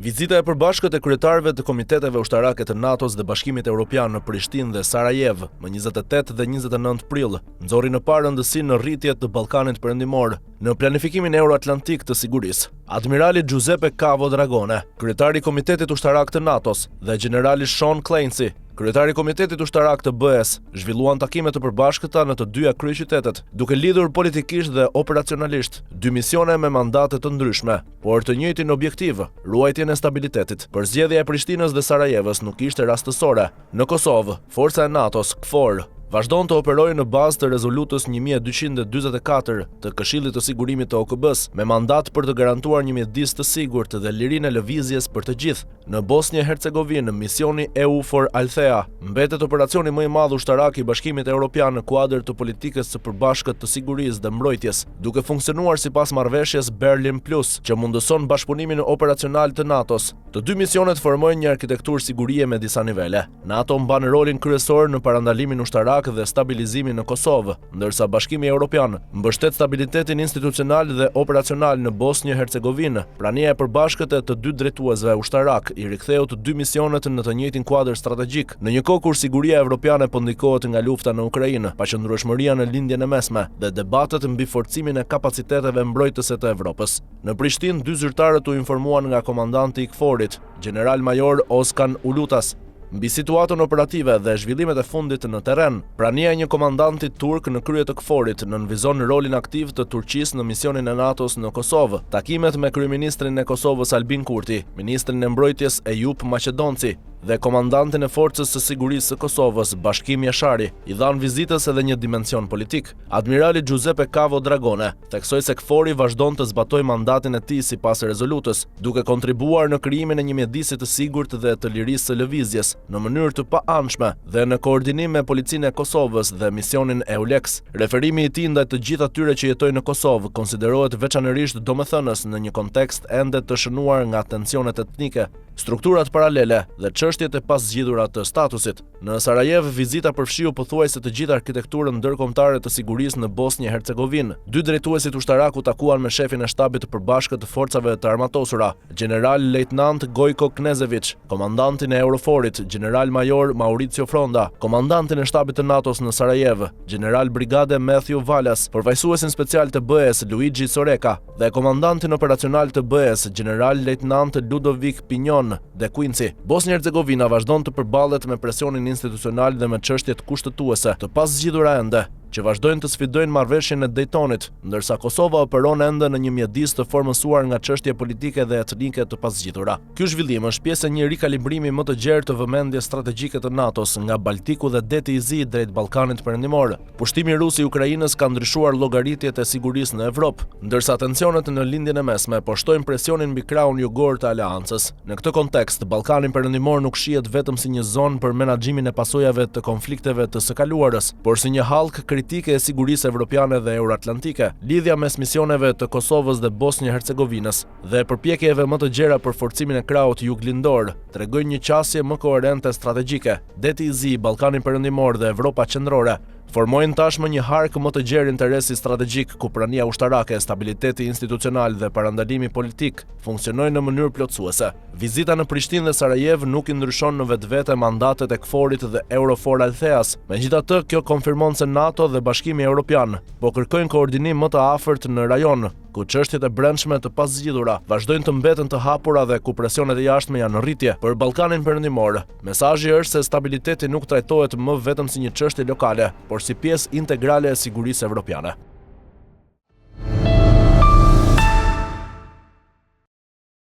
Vizita e përbashkët e kryetarëve të komiteteve ushtarake të NATO-s dhe Bashkimit Evropian në Prishtinë dhe Sarajev më 28 dhe 29 prill nxorri në parë rëndësinë në rritje të Ballkanit Perëndimor në planifikimin euroatlantik të sigurisë. Admirali Giuseppe Cavo Dragone, kryetari i Komitetit Ushtarak të NATO-s, dhe generali Sean Clancy, kryetari i Komitetit Ushtarak të BE-s, zhvilluan takime të përbashkëta në të dyja kryeqytetet, duke lidhur politikisht dhe operacionalisht dy misione me mandate të ndryshme, por të njëjtin objektiv, ruajtjen e stabilitetit. Përzgjedhja e Prishtinës dhe Sarajevës nuk ishte rastësore. Në Kosovë, forca e NATO-s, KFOR, vazhdon të operojë në bazë të rezolutës 1244 të Këshillit të Sigurimit të OKB-s, me mandat për të garantuar një mjedis të sigurt dhe lirinë e lëvizjes për të gjithë. Në Bosnjë-Hercegovinë, misioni EUFOR Althea mbetet operacioni më i madh ushtarak i Bashkimit Evropian në kuadër të politikës së përbashkët të sigurisë dhe mbrojtjes, duke funksionuar sipas marrëveshjes Berlin Plus, që mundëson bashkëpunimin operacional të NATO-s. Të dy misionet formojnë një arkitekturë sigurie me disa nivele. NATO mban rolin kryesor në parandalimin ushtarak dhe stabilizimin në Kosovë, ndërsa Bashkimi Evropian mbështet stabilitetin institucional dhe operacional në Bosnjë-Hercegovinë. Prania e përbashkët e të dy drejtuesve ushtarak i riktheu të dy misionet në të njëjtin kuadër strategjik, në një kohë kur siguria evropiane po ndikohet nga lufta në Ukrainë, paqëndrueshmëria në lindjen e mesme dhe debatet mbi forcimin e kapaciteteve mbrojtëse të Evropës. Në Prishtinë, dy zyrtarët u informuan nga komandanti i KFOR-it, General Major Oskan Ulutas, mbi situatën operative dhe zhvillimet e fundit në terren. Prania e një komandanti turk në krye të KFOR-it nënvizon rolin aktiv të Turqisë në misionin e NATO-s në Kosovë. Takimet me kryeministrin e Kosovës Albin Kurti, ministrin e mbrojtjes Ejup Maqedonci dhe komandantin e forcës së sigurisë së Kosovës Bashkim Jashari i dhan vizitës edhe një dimension politik. Admirali Giuseppe Cavo Dragone theksoi se KFOR-i vazhdon të zbatojë mandatin e tij sipas rezolutës, duke kontribuar në krijimin e një mjedisi të sigurt dhe të lirisë së lëvizjes në mënyrë të paanshme dhe në koordinim me policinë e Kosovës dhe misionin EULEX. Referimi i tij ndaj të gjithë atyre që jetojnë në Kosovë konsiderohet veçanërisht domethënës në një kontekst ende të shënuar nga tensionet etnike, strukturat paralele dhe çështjet e paszgjidhura të statusit. Në Sarajev, vizita përfshiu pothuajse të gjithë arkitekturën ndërkombëtare të sigurisë në Bosnjë-Hercegovinë. Dy drejtuesit ushtarak u takuan me shefin e shtabit të përbashkët të forcave të armatosura, General Lejtnant Gojko Knezević, komandantin e Euroforit, General Major Mauricio Fronda, komandantin e shtabit të NATO-s në Sarajev, General Brigade Matthew Valas, përfaqësuesin special të BE-s Luigi Soreka dhe komandantin operacional të BE-s General Lejtnant Ludovic Pignon de Quincy. Bosnjë-Hercegovina vazhdon të përballet me presionin institucional dhe me çështjet kushtetuese të paszgjidhura ende, që vazhdojnë të sfidojnë marrëveshjen e Daytonit, ndërsa Kosova operon ende në një mjedis të formësuar nga çështje politike dhe etnike të paszgjidhura. Ky zhvillim është pjesë e një rikalibrimi më të gjerë të vëmendjes strategjike të NATO-s nga Baltiku dhe deti i Zi drejt Ballkanit Perëndimor. Pushtimi rus i Ukrainës ka ndryshuar llogaritjet e sigurisë në Evropë, ndërsa tensionet në lindjen e mesme po shtojnë presionin mbi krahun jugor të aleancës. Në këtë kontekst, Ballkani Perëndimor nuk shihet vetëm si një zonë për menaxhimin e pasojave të konflikteve të së kaluarës, por si një hallk kritike e sigurisë evropiane dhe euroatlantike. Lidhja mes misioneve të Kosovës dhe Bosnjë-Hercegovinës dhe përpjekjeve më të gjera për forcimin e krahut juglindor tregojnë një qasje më koherente strategjike. Deti i Zi, Ballkani Perëndimor dhe Evropa Qendrore formojnë tashmë një hark më të gjerë interesi strategjik ku prania ushtarake, stabiliteti institucional dhe parandalimi politik funksionojnë në mënyrë plotësuese. Vizita në Prishtinë dhe Sarajev nuk i ndryshon në vetvete mandatet e KFOR-it dhe EUFOR Altheas. Megjithatë, kjo konfirmon se NATO dhe Bashkimi Evropian po kërkojnë koordinim më të afërt në rajon, ku çështjet e brendshme të paszgjidhura vazhdojnë të mbeten të hapura dhe ku presionet e jashtme janë në rritje. Për Ballkanin Perëndimor, mesazhi është se stabiliteti nuk trajtohet më vetëm si një çështje lokale, por si pjesë integrale e sigurisë evropiane.